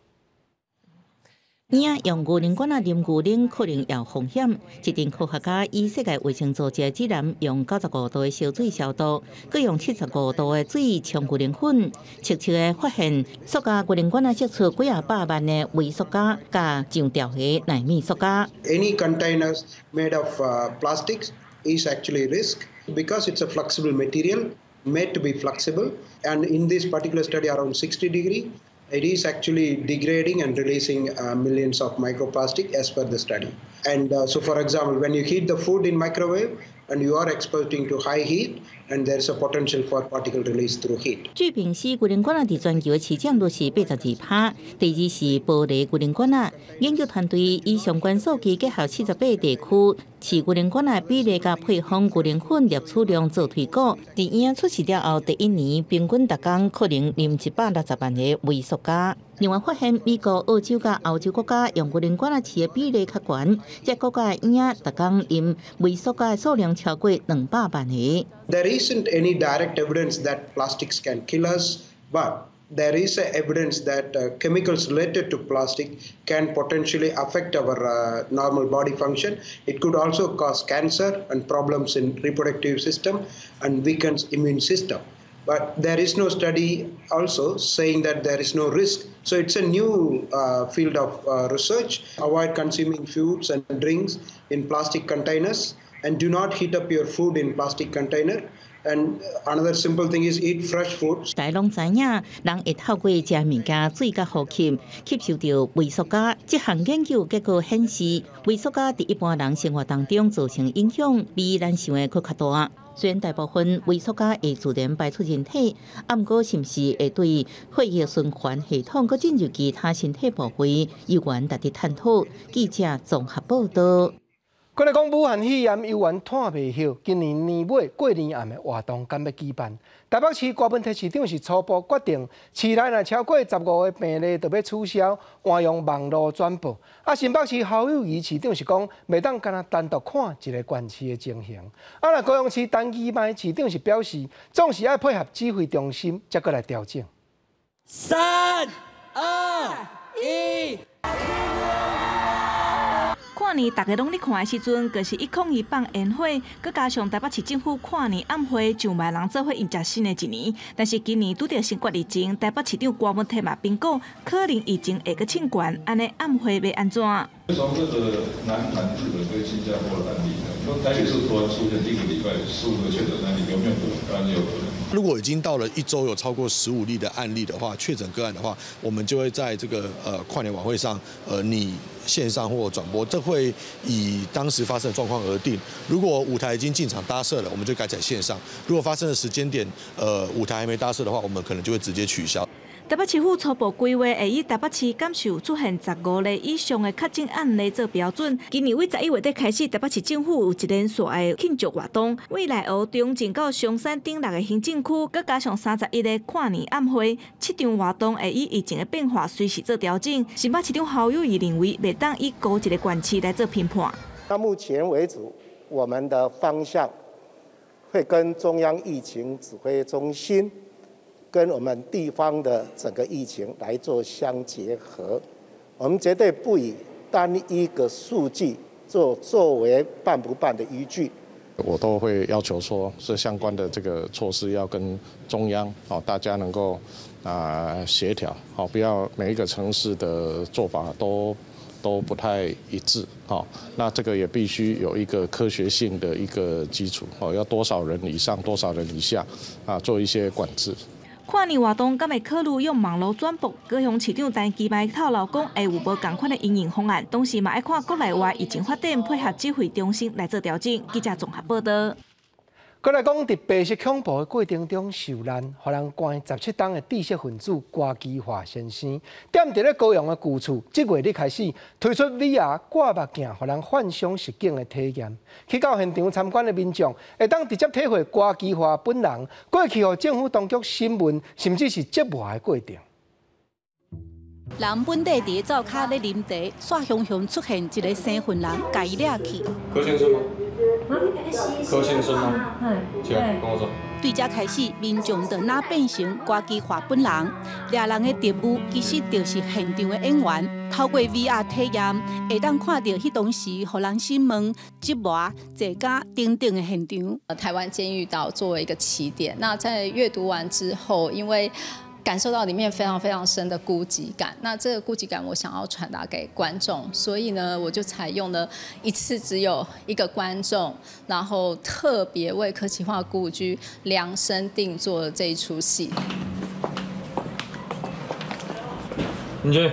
Speaker 12: 婴仔用牛奶管仔啉牛奶可能有风险。一阵科学家以世界卫生组织指南用95度的烧水消毒，佮用75度的水冲牛奶粉，悄悄的发现塑胶牛奶管仔释出几啊百万的微塑胶加上调的纳米塑胶。
Speaker 13: Any containers made of plastics is actually a risk because it's a flexible material made to be flexible, and in this particular study around 60 degree. It is actually degrading and releasing millions of microplastic as per the study. And so, for example, when you heat the food in microwave and you are exposing to high heat, and there is a potential for particle release through heat.
Speaker 12: 据平时牛奶管仔伫全球的市占率是82%，第二是玻璃牛奶管仔。研究团队以相关数据结合48地区饲牛奶管仔比例甲配方牛奶粉摄取量做推估。伫婴出世了后第一年，平均每工可能啉160万个微塑胶。另外发现，美国、澳洲甲欧洲国家用牛奶管仔饲的比例较悬，这国家的婴仔每工啉微塑胶的数量超过200万个。
Speaker 13: There isn't any direct evidence that plastics can kill us, but there is evidence that chemicals related to plastic can potentially affect our normal body function. It could also cause cancer and problems in reproductive system and weakens immune system. But there is no study also saying that there is no risk. So it's a new field of research. Avoid consuming foods and drinks in plastic containers, and do not heat up your food in plastic container. And another simple thing is eat fresh foods.
Speaker 12: 大家拢知影，人会透过食物件、水甲呼吸，吸收到微塑胶。这项研究结果显示，微塑胶伫一般人生活当中造成影响，比咱想的佫较大。虽然大部分微塑胶会自然排出人体，不过是毋是会对血液循环系统佮进入其他身体部位，有关值得探讨。记者综合报道。
Speaker 1: 过来讲，武汉肺炎犹原拖袂休，今年年尾过年暗的活动敢要举办？台北市高本体市长是初步决定，市内若超过15个病例，就要取消，换用网络转播。新北市侯友宜市长是讲，袂当干那单独看一个县市的情形。若高雄市陈其迈市长是表示，总是要配合指挥中心，才过来调整。
Speaker 12: 3、2、1。跨年大家拢咧看的时阵，就是102放烟火，佮加上台北市政府跨年晚会上万人做伙迎接新的一年。但是今年拄着新冠疫情，台北市长郭文泰嘛评估，可能疫情会佮升悬，安尼晚会要安怎？
Speaker 15: 从这个南韩、日本跟新加坡的案例呢，说台北市突然出现1个礼拜15个确诊案例，有没有可能？当然有可能。
Speaker 23: 如果已经到了1周有超过15例的案例的话，确诊个案的话，我们就会在这个跨年晚会上，你线上或转播，这会以当时发生的状况而定。如果舞台已经进场搭设了，我们就改采线上；如果发生的时间点，舞台还没搭设的话，我们可能就会直接取消。
Speaker 12: 台北市府初步规划会以台北市感受出现15例以上的确诊案例做标准。今年为11月底开始，台北市政府有一连串的庆祝活动，未来由中正到松山顶6个行政区，佮加上31个跨年晚会，7场活动会以疫情的变化随时做调整。新北市长侯友宜认为，袂当以高一个县市来做评判。
Speaker 24: 到目前为止，我们的方向会跟中央疫情指挥中心。跟我们地方的整个疫情来做相结合，我们绝对不以单一个数据作为办不办的依据。
Speaker 25: 我都会要求说，是相关的这个措施要跟中央大家能够协调，不要每一个城市的做法都都不太一致，那这个也必须有一个科学性的一个基础，要多少人以上、多少人以下做一些管制。
Speaker 4: 看年活动，敢会考虑用网络转播？高雄市长陈其迈透露讲，会有无同款的营运方案，同时嘛要看国内外疫情发展，配合指挥中心来做调整。记者综合报道。
Speaker 1: 再来讲，伫白色恐怖的过程中受难，互人关17档的知识分子瓜基华先生，踮伫咧高雄的旧厝，即月日开始推出 VR 挂目镜，互人幻想实景的体验。去到现场参观的民众，会当直接体会瓜基华本人过去互政府当局审问，甚至是折磨的过程。
Speaker 7: 人本地伫灶骹咧啉茶，煞雄雄出现一个生份人，甲伊掠去。
Speaker 28: 柯先生吗？柯先生吗？请跟我走。
Speaker 7: 对这开始，民众就哪变成瓜基华本人，掠人的职务其实就是现场的演员。透过 VR 体验，会当看到迄当时互人审问、折磨、坐架等等的现场。
Speaker 14: 台湾监狱岛作为一个起点，那在阅读完之后，因为感受到里面非常非常深的孤寂感，那这个孤寂感我想要传达给观众，所以呢，我就采用了一次只有一个观众，然后特别为科奇化故居量身定做的这一出戏。
Speaker 28: 你去。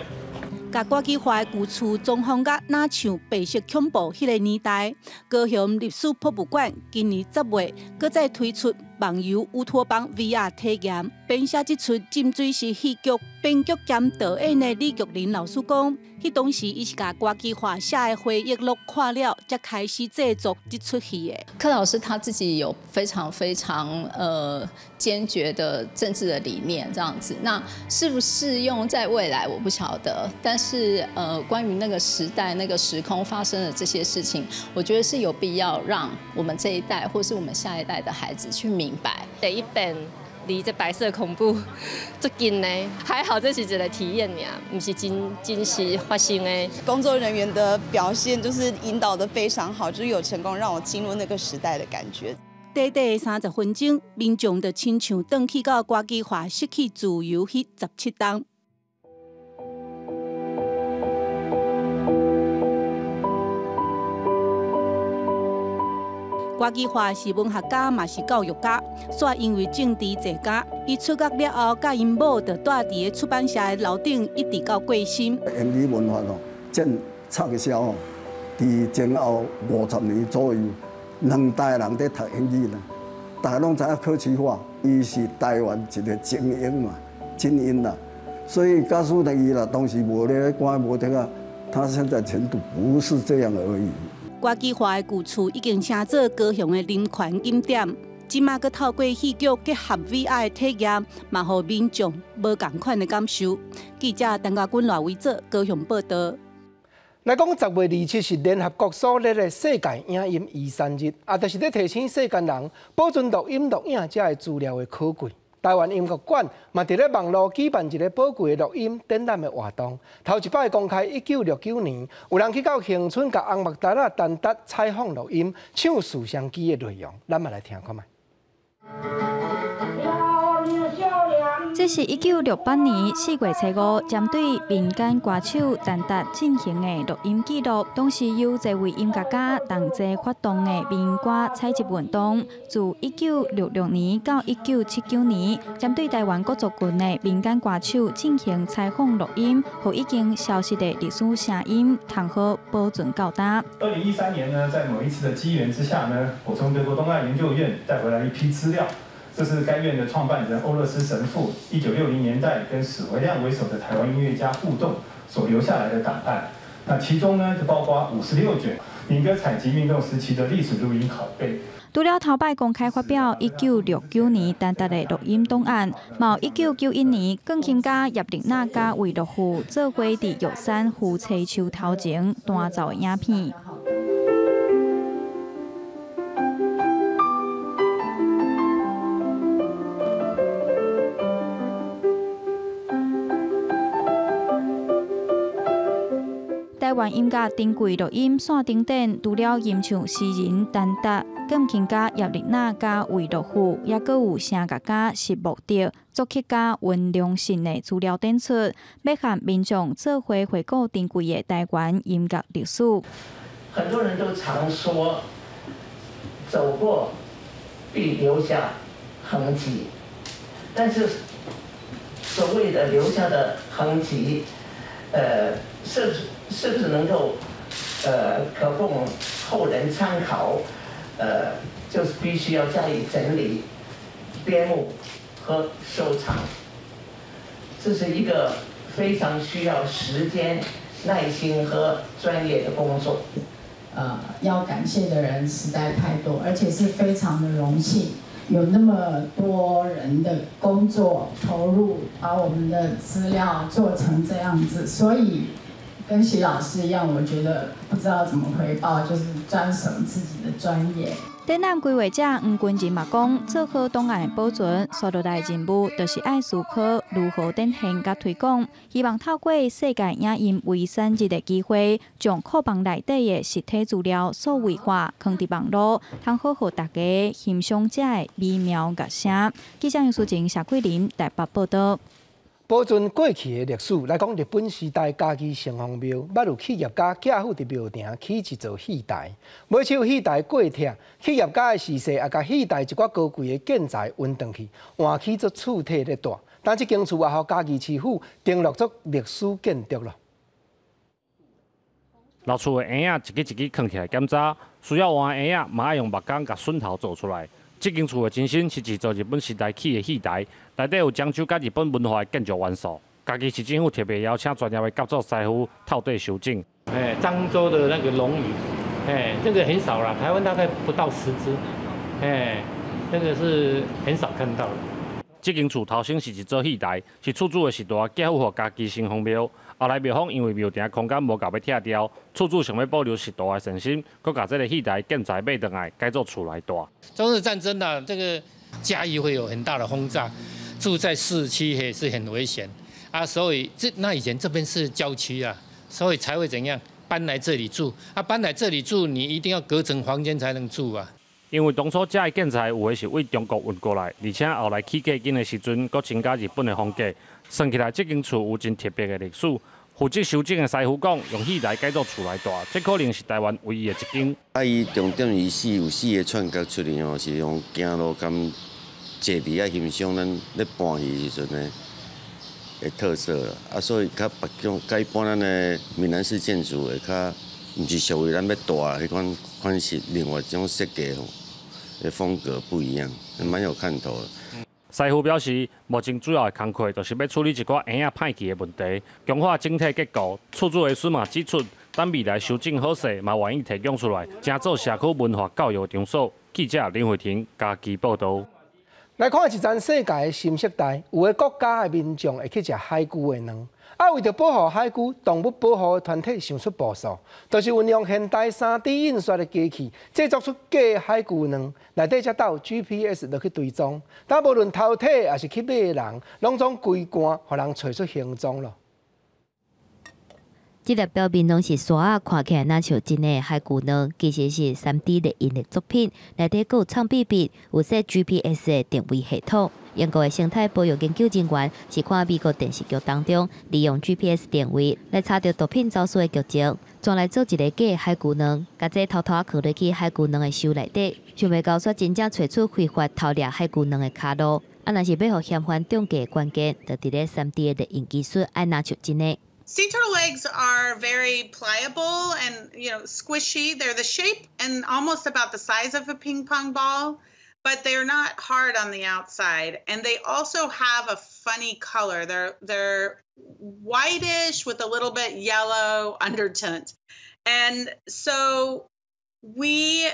Speaker 7: 甲瓜基华的旧厝装潢甲哪像白色恐怖迄个年代，高雄历史博物馆今年10月，搁再推出网游乌托邦 VR 体验。编写这出浸水式戏剧编剧兼导演的李玉林老师讲，迄当时伊是甲瓜基华写的回忆录看了，才开始制作这出戏的。
Speaker 14: 柯老师他自己有非常非常坚决的政治的理念，这样子，那适不适用在未来我不晓得，但是关于那个时代、那个时空发生的这些事情，我觉得是有必要让我们这一代或是我们下一代的孩子去明白。
Speaker 16: 第一遍离这白色恐怖最近呢，还好这是一个体验呀，不是真实发生的。
Speaker 18: 工作人员的表现就是引导得非常好，就是有成功让我进入那个时代的感觉。
Speaker 7: 短短30分钟，民众就亲像回去到瓜基华失去自由迄17档。瓜基华是文学家，嘛是教育家，煞因为政治坐家，伊出狱了后，甲因某就住伫个出版社的楼顶，一直到过身。
Speaker 19: 英语文化真畅销哦，伫前后50年左右，2代人在读英语啦，大家拢知影柯奇华，伊是台湾一个精英嘛，精英啦，所以告诉伊啦，当时无咧关无听啊，他现在程度不是这样而已。
Speaker 7: 瓜基华的旧厝已经成做高雄的林权景点，即马佮透过戏剧结合 VR 的体验，嘛互民众无同款的感受。记者陈家君赖维做高雄报道。
Speaker 1: 来讲10月27是联合国所列的世界影音遗产日，就是咧提醒世间人保存录音录影者的资料的可贵。台湾音乐馆嘛伫咧网络举办一个宝贵的录音展览的活动，头一摆公开1969年，有人去到恒春甲红木达啦单达采访录音，唱四双机的内容，咱嘛来听看卖。
Speaker 22: 这是1968年4月初5，针对民间歌手单达进行的录音记录，当时由这位音乐家同齐发动的民歌采集运动，自1966年到1979年，针对台湾各族群的民间歌手进行采访录音，和已经消失的历史声音，谈好保存到达。
Speaker 26: 2013年呢，在某一次的机缘之下呢，我从德国东岸研究院带回来一批资料。这是该院的创办人欧勒斯神父1960年代跟史维亮为首的台湾音乐家互动所留下来的档案。那其中呢，就包括56卷民歌采集运动时期的历史录音拷贝。
Speaker 22: 除了头摆公开发表1969年单达的录音档案，嘛有1991年钢琴家叶丽娜甲韦洛夫做伙伫玉山夫妻树头前弹奏的影片。台湾音乐珍贵录音线顶顶，除了吟唱诗人单达更更加叶丽娜加维洛夫，也阁有声乐家石木德、作曲家温良信的资料展出，要和民众做回顾珍贵的台湾音乐历史。
Speaker 2: 很多人都常说，走过必留下痕迹，但是所谓的留下的痕迹，是不是能够可供后人参考？就是必须要加以整理、编目和收藏。这是一个非常需要时间、耐心和专业的工作。
Speaker 3: 要感谢的人实在太多，而且是非常的荣幸，有那么多人的工作投入，把我们的资料做成这样子，所以跟徐老师一样，我觉得不知道怎么回报，就是专守自己的专业。
Speaker 22: 展览规划者黄君仁嘛讲，做好档案的保存，所落来任务就是爱思考如何展现甲推广，希望透过世界影音遗产日的机会，将库房内底的实体资料数位化，放伫网络，通好互大家欣赏者的美妙乐声。记者杨淑静、谢桂林台北报道。
Speaker 1: 保存过去的历史来讲，日本时代家己城隍庙，捌有企业家架好伫庙埕起一座戏台，每手戏台过拆，企业家的时势也甲戏台一寡高贵的建材运转去，换起做厝体咧住。但这间厝也互家己市府登录作历史建筑了。
Speaker 28: 老厝的椅仔一支一支扛起来检查，需要换的椅仔嘛爱用木工甲榫头做出来。这间厝的前身是一座日本时代起的戏台，内底有漳州甲日本文化的建筑元素。家己市政府特别邀请专业的甲座师傅透底修整。
Speaker 6: 漳州的那个龙鱼，这个很少啦，台湾大概不到10只，这个是很少看到的。
Speaker 28: 这间厝头先是一座戏台，是厝主的时代寄付予家己城隍庙。后来庙方因为庙埕空间无够要拆掉，厝主想要保留时代的诚心，佮把这个戏台建材买回来，改做厝来住。
Speaker 6: 中日战争啊，这个嘉义会有很大的轰炸，住在市区也是很危险啊，所以那以前这边是郊区啊，所以才会怎样搬来这里住啊，搬来这里住，你一定要隔层房间才能住啊。
Speaker 28: 因为当初这些建材有的是为中国运过来，而且后来起价紧的时阵，佮增加日本的风格。算起来，这间厝有真特别的历史。负责修整的师傅讲，用戏台改做厝来住，这可能是台湾唯一的一间。
Speaker 8: 伊重点有4个串角出来哦，是用行路咁坐伫遐欣赏咱咧搬戏时阵的特色啦。啊，所以较别种，甲一般咱的闽南式建筑会较，毋是属于咱要大迄款式，另外一种设计吼的风格不一样，蛮有看头的。
Speaker 28: 师傅表示，目前主要的工作就是要处理一寡椅仔歹去的问题，强化整体结构。厝主的孙嘛指出，等未来修整好势，嘛愿意提供出来，正做社区文化教育场所。记者林慧婷家己报道。
Speaker 1: 来看一站世界的新色带，有的国家的民众会去食海龟的卵。为着保护海龟，动物保护团体想出步数，就是运用现代3D 印刷的机器，制作出假海龟卵，内底才有 GPS 落去追踪。但无论偷体还是去买的人，拢总规干，互人找出行踪了。
Speaker 5: 这粒表面拢是沙啊，看起来那像真的海龟卵，其实是3D 列印的作品，内底佫有唱笔笔，有设 GPS 的定位系统。英国的生态保育研究人员是看美国电视剧当中利用 GPS 定位来查到毒品走私的剧情，转来做一个假海龟卵，甲这偷偷放入去海龟卵的收内底，想袂到说真正找出非法偷掠海龟卵的卡路。若是要互嫌犯中计的关键，就伫咧3D 的列印技术爱拿出真的。
Speaker 11: Sea turtle eggs are very pliable and squishy. They're the shape and almost about the size of a ping pong ball, but they're not hard on the outside. And they also have a funny color. They're whitish with a little bit yellow undertint. And so we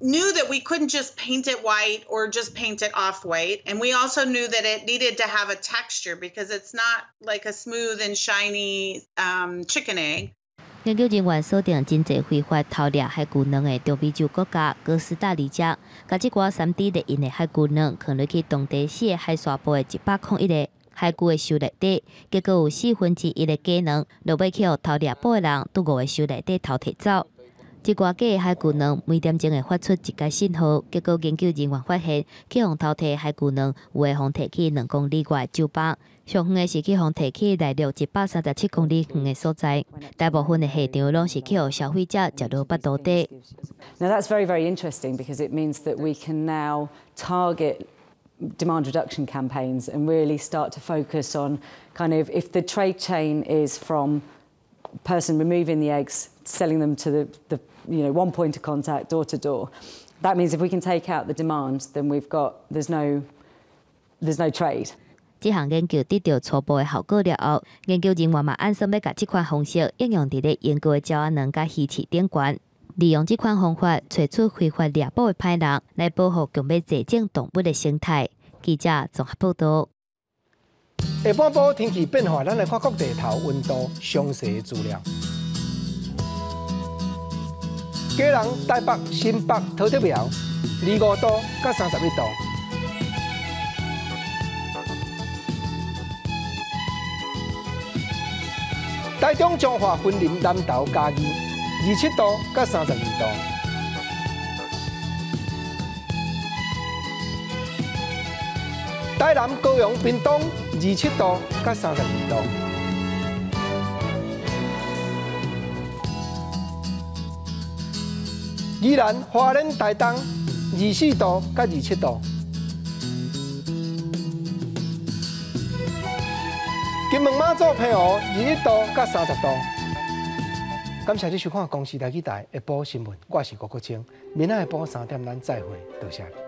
Speaker 11: knew that we couldn't just paint it white or just paint it off-white. And we also knew that it needed to have a texture because it's not like a smooth and shiny chicken egg.
Speaker 5: 研究人员锁定真侪非法偷掠海龟卵的中美洲国家哥斯达黎加，甲这寡3D 列印的海龟卵放入去当地4个海沙堡的101个海龟的收内底，结果有1/4的假卵，落尾去互偷掠堡的人，伫5个收内底偷摕走。一外价的海龜卵每點鐘會發出一個信號，結果研究人員發現，起風頭提海龜卵有的風提起2公里外就飽，上遠的是起風提起大約137公里遠的所在，大部分的市場攏是去予消費者食到腹肚底。
Speaker 9: Now that's very, very interesting because it means that we can now target demand reduction campaigns and really start to focus on kind of if the trade chain is from person removing the eggs, selling them to the one point of contact door to door. That means if we can take out the demand, then there's no trade.
Speaker 5: 这项研究得到初步的效果了后，研究人员嘛按算要把这款方式应用伫咧研究的鸟仔卵甲鱼翅顶悬，利用这款方法找出非法猎捕的歹人，来保护强要节整动物的生态。记者综合报道。
Speaker 1: 下半部天气变化，咱来看各地头温度详细资料。基隆、台北、新北、桃竹苗25度到31度。台中、彰化、云林、南投、嘉义27度到32度。台南、高雄、屏东27度到32度。宜兰、花莲、台东24度到27度。金门、马祖、澎湖21度到30度。感谢你收看《公视台语台》下晡新闻，我是郭国清，明仔下晡3点咱再会，多谢你。